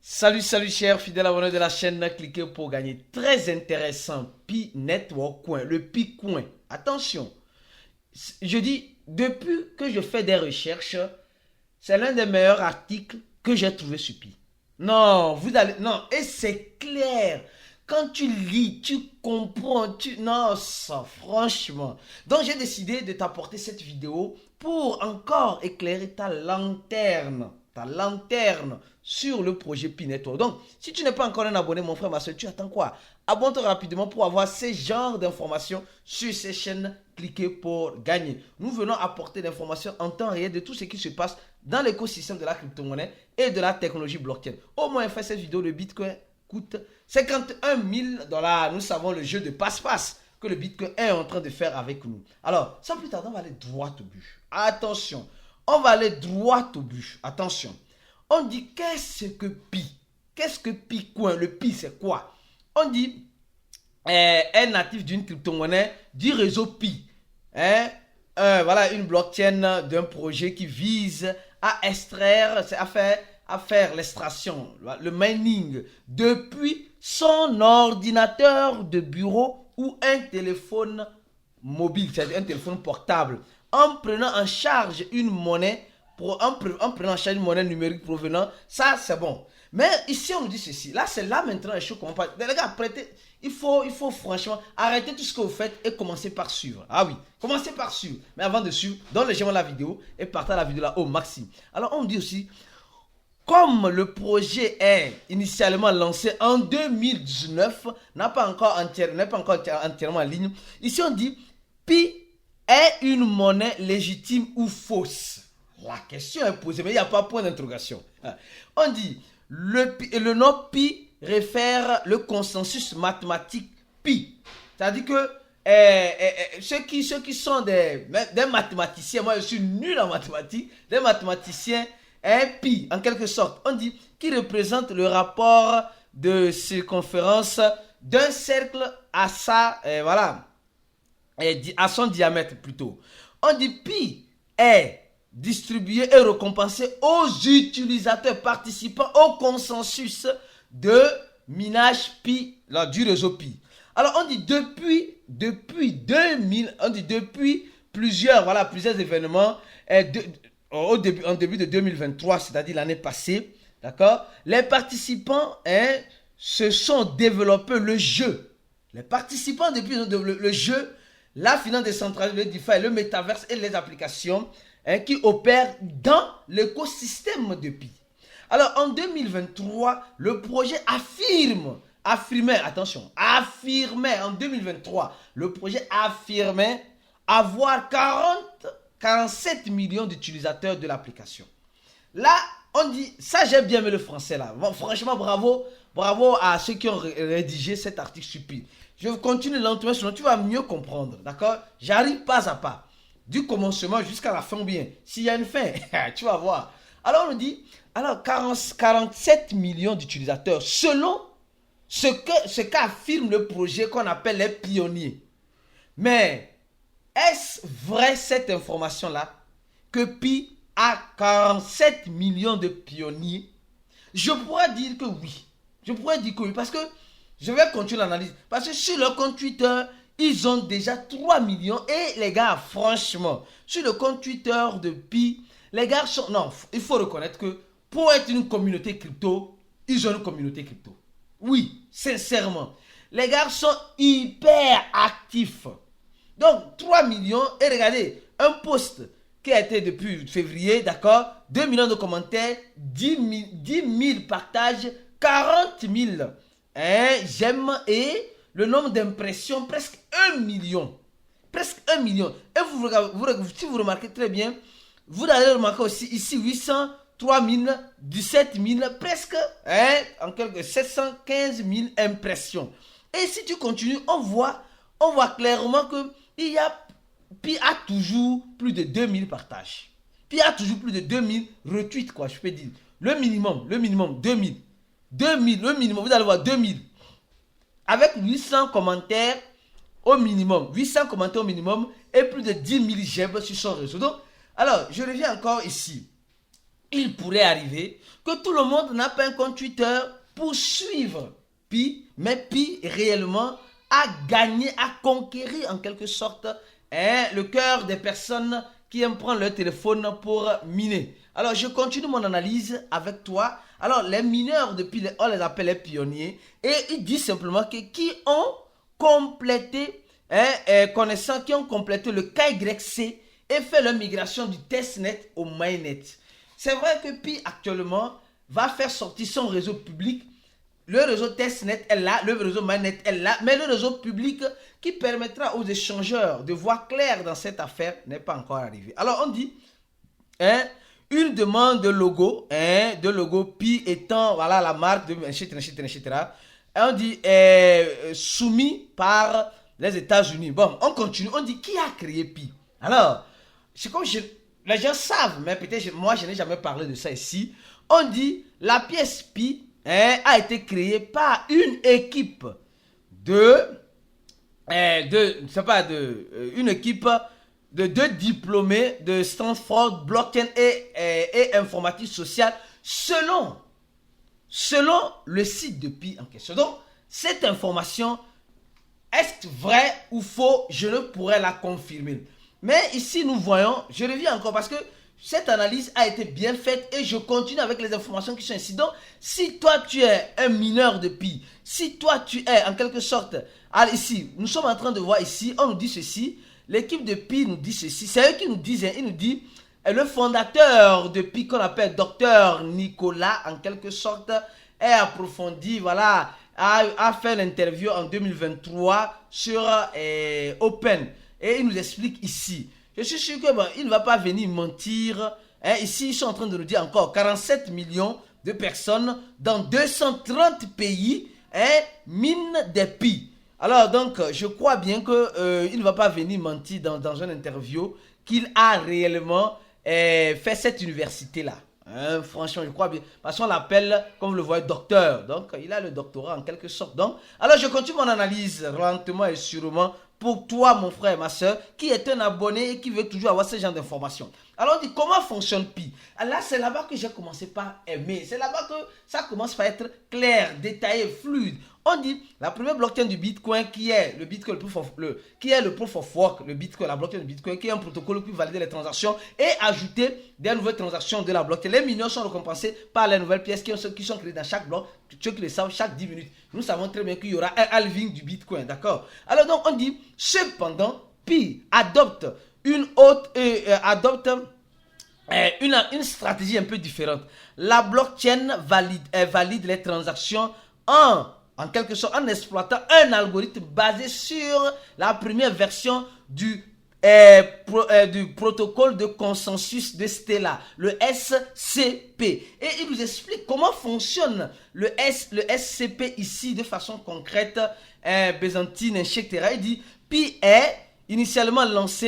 Salut, salut chers fidèles abonnés de la chaîne, cliquez pour gagner. Très intéressant, Pi Network Coin, le Pi Coin. Attention, je dis, depuis que je fais des recherches, c'est l'un des meilleurs articles que j'ai trouvé sur Pi. Non, et c'est clair. Quand tu lis, tu comprends, non, ça, franchement. Donc j'ai décidé de t'apporter cette vidéo pour encore éclairer ta lanterne sur le projet Pi Network. Donc, si tu n'es pas encore un abonné, mon frère, ma soeur, tu attends quoi? Abonne-toi rapidement pour avoir ces genres d'informations sur ces chaînes. Cliquez pour gagner. Nous venons apporter l'information en temps réel de tout ce qui se passe dans l'écosystème de la crypto-monnaie et de la technologie blockchain. Au moins, fait cette vidéo, le Bitcoin coûte 51 000 $. Nous savons le jeu de passe-passe que le Bitcoin est en train de faire avec nous. Alors, sans plus tarder, on va aller droit au but. Attention, on va aller droit au but. Attention. On dit, qu'est-ce que Pi? Qu'est-ce que Pi Coin? Le Pi, c'est quoi? On dit, est natif d'une crypto-monnaie du réseau Pi. Voilà une blockchain d'un projet qui vise à extraire, à faire l'extraction, le mining, depuis son ordinateur de bureau ou un téléphone mobile, c'est-à-dire un téléphone portable, en prenant en charge une monnaie, en prenant en charge une monnaie numérique provenant, ça c'est bon. Mais ici on nous dit ceci, c'est là maintenant les choses commencent. Les gars, prêtez, il faut franchement arrêter tout ce que vous faites et commencer par suivre. Ah oui, commencez par suivre. Mais avant de suivre, donne les j'aime la vidéo et partagez la vidéo là au maximum. Alors on dit aussi, comme le projet est initialement lancé en 2019, n'est pas encore entièrement en ligne, ici on dit Pi est une monnaie légitime ou fausse? La question est posée, mais il n'y a pas point d'interrogation. On dit, le nom Pi réfère le consensus mathématique Pi. C'est-à-dire que ceux qui sont des mathématiciens, moi je suis nul en mathématiques, des mathématiciens, Pi, en quelque sorte, on dit, qui représente le rapport de circonférence d'un cercle à à son diamètre plutôt. On dit Pi est distribué et récompensé aux utilisateurs participant au consensus de minage Pi, du réseau Pi. Alors on dit depuis 2000, on dit depuis plusieurs événements, en début de 2023, c'est-à-dire l'année passée, d'accord, les participants se sont développés le jeu. Les participants depuis le jeu, la finance décentralisée, le DeFi, le métaverse et les applications qui opèrent dans l'écosystème de Pi. Alors en 2023, le projet affirmait en 2023, le projet affirmait avoir 47 millions d'utilisateurs de l'application. Là, on dit, ça j'ai bien aimé le français là. Bon, franchement, bravo à ceux qui ont rédigé cet article sur Pi. Je continue lentement, sinon tu vas mieux comprendre, d'accord? J'arrive pas à pas, du commencement jusqu'à la fin, ou bien s'il y a une fin, tu vas voir. Alors on dit, 47 millions d'utilisateurs selon ce qu'affirme le projet qu'on appelle les pionniers. Mais est-ce vrai cette information-là, que Pi a 47 millions de pionniers? Je pourrais dire que oui. Parce que je vais continuer l'analyse. Parce que sur le compte Twitter, ils ont déjà 3 millions. Et les gars, franchement, sur le compte Twitter de Pi, les gars sont... Non, il faut reconnaître que pour être une communauté crypto, ils ont une communauté crypto. Oui, sincèrement. Les gars sont hyper actifs. Donc, 3 millions, et regardez, un post qui a été depuis février, d'accord, 2 millions de commentaires, 10 000 partages, 40 000 j'aime, et le nombre d'impressions, presque 1 million. Presque 1 million. Et si vous remarquez très bien, vous allez remarquer aussi ici 803 000, 17 000, presque, en quelque 715 000 impressions. Et si tu continues, on voit clairement que Pi a toujours plus de 2000 partages. Pi a toujours plus de 2000 retweets, quoi, je peux dire. Le minimum, 2000. 2000, le minimum, vous allez voir 2000. Avec 800 commentaires au minimum. 800 commentaires au minimum et plus de 10 000 j'aime sur son réseau. Donc, alors, je reviens encore ici. il pourrait arriver que tout le monde n'a pas un compte Twitter pour suivre Pi, mais Pi réellement a gagné, a conquéri en quelque sorte le cœur des personnes qui aiment prendre leur téléphone pour miner. Alors je continue mon analyse avec toi. Alors les mineurs depuis on les appelle les pionniers et ils disent simplement que qui ont complété connaissant qui ont complété le KYC et fait leur migration du testnet au mainnet. C'est vrai que Pi actuellement va faire sortir son réseau public. Le réseau testnet est là, le réseau mainnet est là, mais le réseau public qui permettra aux échangeurs de voir clair dans cette affaire n'est pas encore arrivé. Alors on dit une demande de logo Pi étant voilà la marque de etc. Et on dit soumis par les États-Unis. Bon, on continue. On dit qui a créé Pi. Alors, c'est comme les gens savent, mais peut-être moi je n'ai jamais parlé de ça ici. On dit la pièce Pi a été créée par une équipe une équipe de deux diplômés de Stanford Blockchain et informatique sociale selon le site de Pi en question. Donc, cette information, est-ce vrai ou faux? Je ne pourrais la confirmer. Mais ici, nous voyons, je reviens encore parce que cette analyse a été bien faite et je continue avec les informations qui sont ici. Donc, si toi, tu es un mineur de Pi, si toi, tu es en quelque sorte... Alors ici, nous sommes en train de voir ici, on nous dit ceci, l'équipe de Pi nous dit ceci, c'est eux qui nous disent, il nous dit, le fondateur de Pi qu'on appelle Dr Nicolas, en quelque sorte, est approfondi, voilà, a fait l'interview en 2023 sur Open. Et il nous explique ici. Je suis sûr que il ne va pas venir mentir. Ici, ils sont en train de nous dire encore 47 millions de personnes dans 230 pays minent des Pi. Alors donc, je crois bien qu'il ne va pas venir mentir dans une interview qu'il a réellement fait cette université-là. Franchement, je crois bien. Parce qu'on l'appelle, comme vous le voyez, docteur. Donc, il a le doctorat en quelque sorte. Donc, alors, je continue mon analyse lentement et sûrement pour toi, mon frère et ma soeur, qui est un abonné et qui veut toujours avoir ce genre d'informations. Alors, on dit comment fonctionne Pi. Là, c'est là-bas que j'ai commencé par aimer. C'est là-bas que ça commence par être clair, détaillé, fluide. On dit la première blockchain du Bitcoin qui est le Bitcoin, qui est le proof of work, le Bitcoin, la blockchain du Bitcoin, qui est un protocole qui valide les transactions et ajouter des nouvelles transactions de la blockchain. Les mineurs sont récompensés par les nouvelles pièces qui sont créées dans chaque bloc. Ceux qui le savent, chaque 10 minutes. Nous savons très bien qu'il y aura un halving du Bitcoin, d'accord? Alors donc on dit, cependant, Pi adopte une stratégie un peu différente. La blockchain valide les transactions en quelque sorte en exploitant un algorithme basé sur la première version du protocole de consensus de Stella, le SCP. Et il nous explique comment fonctionne le SCP ici de façon concrète, byzantine, etc. Il dit, Pi est initialement lance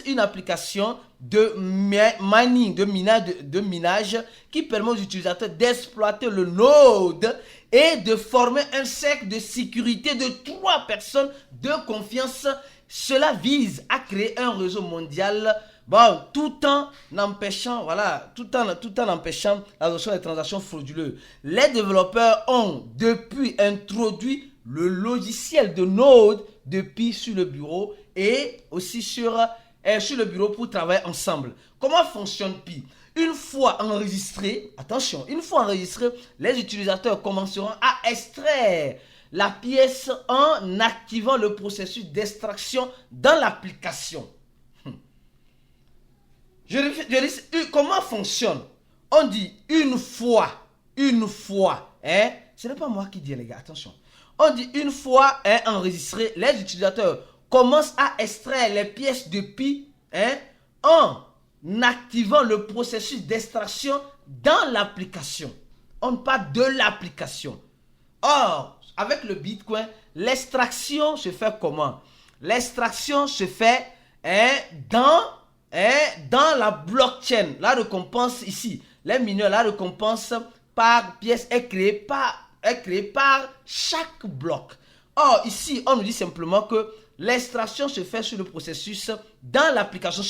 une application de mining, de minage qui permet aux utilisateurs d'exploiter le node et de former un cercle de sécurité de 3 personnes de confiance. Cela vise à créer un réseau mondial, tout en empêchant l'adoption des transactions frauduleuses. Les développeurs ont depuis introduit le logiciel de node de Pi sur le bureau et aussi sur le bureau pour travailler ensemble. Comment fonctionne Pi? Une fois enregistré, attention, les utilisateurs commenceront à extraire la pièce en activant le processus d'extraction dans l'application. Comment fonctionne? On dit une fois, ce n'est pas moi qui dis les gars, attention. On dit une fois enregistré, les utilisateurs commencent à extraire les pièces de Pi en activant le processus d'extraction dans l'application. On parle de l'application. Or, avec le Bitcoin, l'extraction se fait comment? L'extraction se fait dans la blockchain. La récompense ici, les mineurs, la récompense par pièce est créée par chaque bloc. Or, ici, on nous dit simplement que l'extraction se fait sur le processus dans l'application.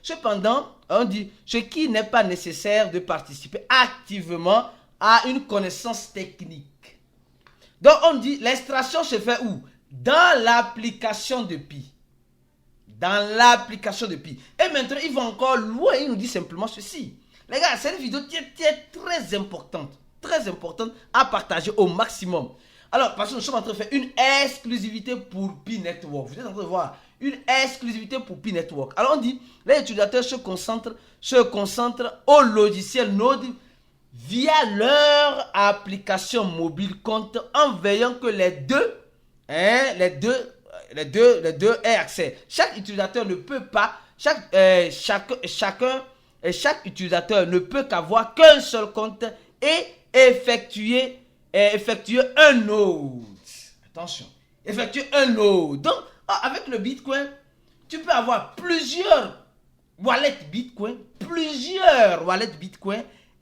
Cependant, on dit ce qui n'est pas nécessaire de participer activement à une connaissance technique. Donc, on dit l'extraction se fait où? Dans l'application de Pi. Dans l'application de Pi. Et maintenant, il va encore loin. Il nous dit simplement ceci. Les gars, c'est une vidéo qui est très importante. Très importante à partager au maximum. Alors, parce que nous sommes en train de faire une exclusivité pour Pi Network. Vous êtes en train de voir une exclusivité pour Pi Network. Alors, on dit, les utilisateurs se concentrent au logiciel Node via leur application mobile compte en veillant que les deux aient accès. Chaque utilisateur ne peut pas, chaque utilisateur ne peut qu'avoir qu'un seul compte et effectuer un node. Attention, effectuer un node. Donc, avec le Bitcoin, tu peux avoir plusieurs wallets Bitcoin,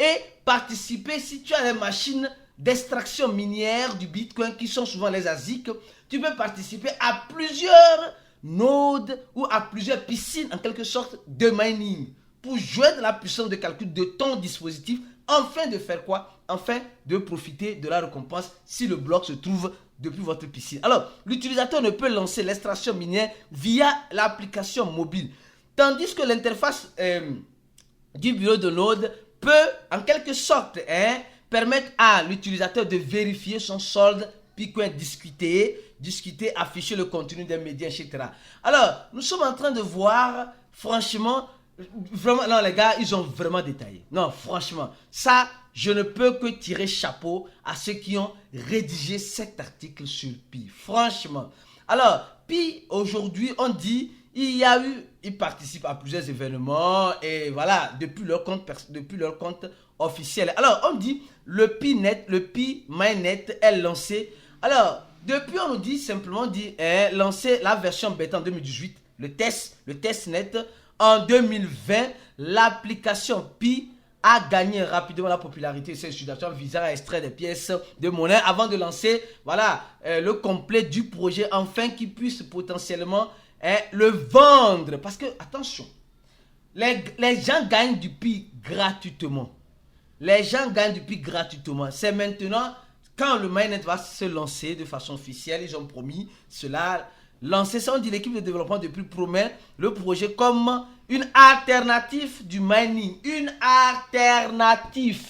et participer, si tu as des machines d'extraction minière du Bitcoin qui sont souvent les ASIC, tu peux participer à plusieurs nodes ou à plusieurs piscines en quelque sorte de mining pour jouer de la puissance de calcul de ton dispositif afin de faire quoi? Afin de profiter de la récompense si le bloc se trouve depuis votre piscine. Alors, l'utilisateur ne peut lancer l'extraction minière via l'application mobile, tandis que l'interface du bureau de node peut en quelque sorte permettre à l'utilisateur de vérifier son solde Bitcoin, discuter, afficher le contenu des médias, etc. Alors, nous sommes en train de voir, franchement, vraiment, non les gars, ils ont vraiment détaillé. Non, franchement, ça, je ne peux que tirer chapeau à ceux qui ont rédigé cet article sur Pi. Franchement. Alors, Pi, aujourd'hui, on dit, ils participent à plusieurs événements et voilà, depuis leur compte officiel. Alors, on dit, le Pi Mainnet est lancé. Alors, depuis, on nous dit simplement, lancer la version bêta en 2018, le testnet. En 2020, l'application Pi a gagné rapidement la popularité de ses utilisateurs visant à extraire des pièces de monnaie avant de lancer voilà, le complet du projet afin qu'ils puissent potentiellement le vendre. Parce que, attention, les gens gagnent du Pi gratuitement. C'est maintenant, quand le mainnet va se lancer de façon officielle, ils ont promis cela. Lancer ça, on dit l'équipe de développement depuis promet le projet comme une alternative du mining. Une alternative.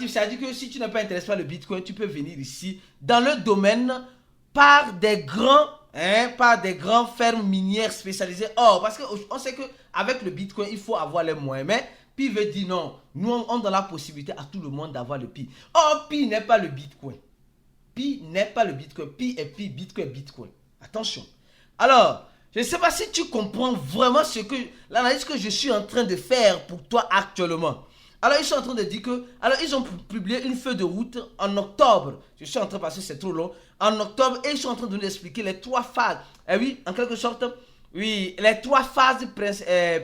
C'est-à-dire que si tu n'es pas intéressé par le Bitcoin, tu peux venir ici dans le domaine par des grands fermes minières spécialisées. Oh, parce qu'on sait qu'avec le Bitcoin, il faut avoir les moyens. Mais Pi veut dire non. Nous, on donne la possibilité à tout le monde d'avoir le Pi. Oh, Pi n'est pas le Bitcoin. Pi n'est pas le Bitcoin. Pi est Pi, Bitcoin est Bitcoin. Attention. Alors, je ne sais pas si tu comprends vraiment l'analyse que je suis en train de faire pour toi actuellement. Alors, ils sont en train de dire que... Alors, ils ont publié une feuille de route en octobre. Je suis en train de passer, c'est trop long. En octobre, et ils sont en train de nous expliquer les 3 phases. Et oui, en quelque sorte, oui, les 3 phases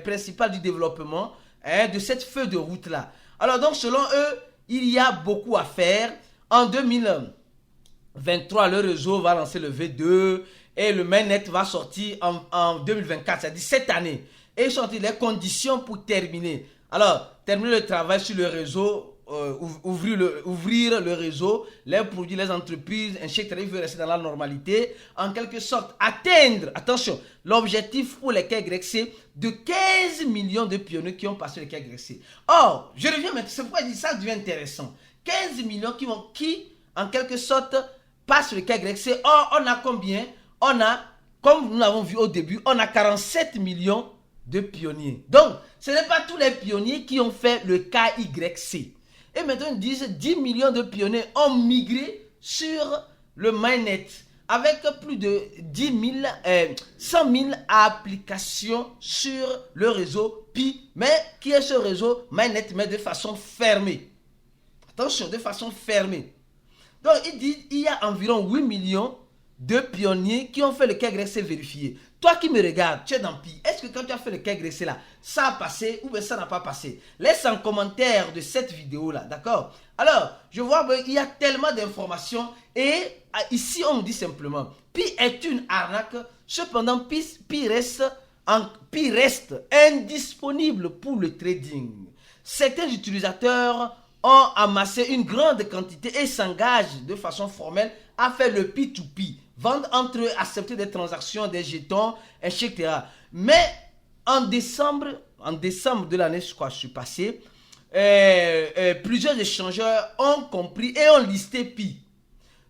principales du développement de cette feuille de route-là. Alors, donc, selon eux, il y a beaucoup à faire. En 2023, le réseau va lancer le V2 et le mainnet va sortir en 2024, c'est-à-dire cette année. Et ils sont les conditions pour terminer. Alors, terminer le travail sur le réseau, ouvrir le réseau, les produits, les entreprises, etc. Il veut rester dans la normalité. En quelque sorte, atteindre, attention, l'objectif pour les KYC de 15 millions de pionniers qui ont passé les KYC. Or, je reviens maintenant, c'est pourquoi je dis ça devient intéressant. 15 millions qui en quelque sorte, passent le KYC. Or, on a combien? On a, comme nous l'avons vu au début, on a 47 millions de pionniers. Donc, ce n'est pas tous les pionniers qui ont fait le KYC. Et maintenant, ils disent 10 millions de pionniers ont migré sur le mainnet avec plus de 100 000 applications sur le réseau Pi, mais qui est ce réseau mainnet, mais de façon fermée. Attention, de façon fermée. Donc, il dit qu'il y a environ 8 millions de pionniers qui ont fait le KYC vérifié. Toi qui me regardes, tu es dans Pi. Est-ce que quand tu as fait le KYC là, ça a passé ou bien ça n'a pas passé? Laisse un commentaire de cette vidéo là, d'accord? Alors, je vois qu'il y a tellement d'informations et ici on nous dit simplement, Pi est une arnaque, cependant Pi reste indisponible pour le trading. Certains utilisateurs ont amassé une grande quantité et s'engagent de façon formelle à faire le P2P, vendre entre eux, accepter des transactions, des jetons, etc. Mais en décembre de l'année, je suis passé, plusieurs échangeurs ont compris et ont listé Pi.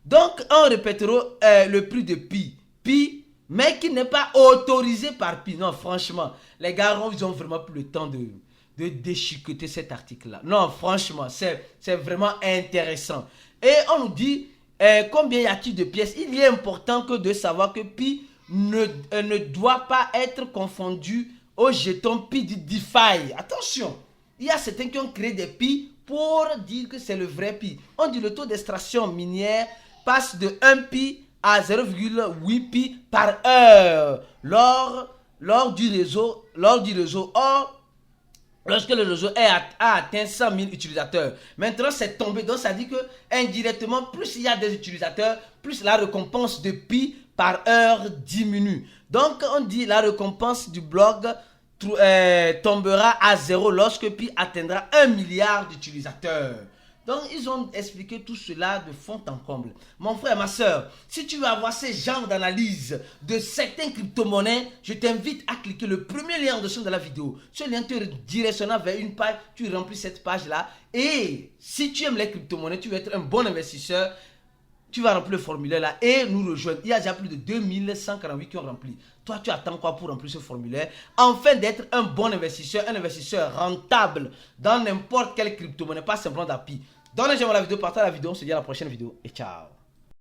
Donc, on répétera le prix de Pi, mais qui n'est pas autorisé par Pi. Non, franchement, les gars, ils ont vraiment plus le temps de déchiqueter cet article-là. Non, franchement, c'est vraiment intéressant. Et on nous dit, combien y a-t-il de pièces? Il est important que de savoir que Pi ne doit pas être confondu au jeton Pi du DeFi. Attention, il y a certains qui ont créé des Pi pour dire que c'est le vrai Pi. On dit le taux d'extraction minière passe de 1 Pi à 0,8 Pi par heure lors du réseau. Or, lorsque le réseau a atteint 100 000 utilisateurs, maintenant c'est tombé. Donc ça dit que indirectement, plus il y a des utilisateurs, plus la récompense de Pi par heure diminue. Donc on dit la récompense du blog tombera à 0 lorsque Pi atteindra 1 milliard d'utilisateurs. Donc, ils ont expliqué tout cela de fond en comble. Mon frère, ma soeur, si tu veux avoir ce genre d'analyse de certaines crypto-monnaies, je t'invite à cliquer le premier lien en dessous de la vidéo. Ce lien te directionnera vers une page, tu remplis cette page-là. Et si tu aimes les crypto-monnaies, tu veux être un bon investisseur, tu vas remplir le formulaire là et nous rejoindre. Il y a déjà plus de 2148 qui ont rempli. Toi, tu attends quoi pour remplir ce formulaire? Afin d'être un bon investisseur, un investisseur rentable dans n'importe quelle crypto-monnaie, pas simplement d'API. Donnez-moi la vidéo, partagez la vidéo, on se dit à la prochaine vidéo et ciao.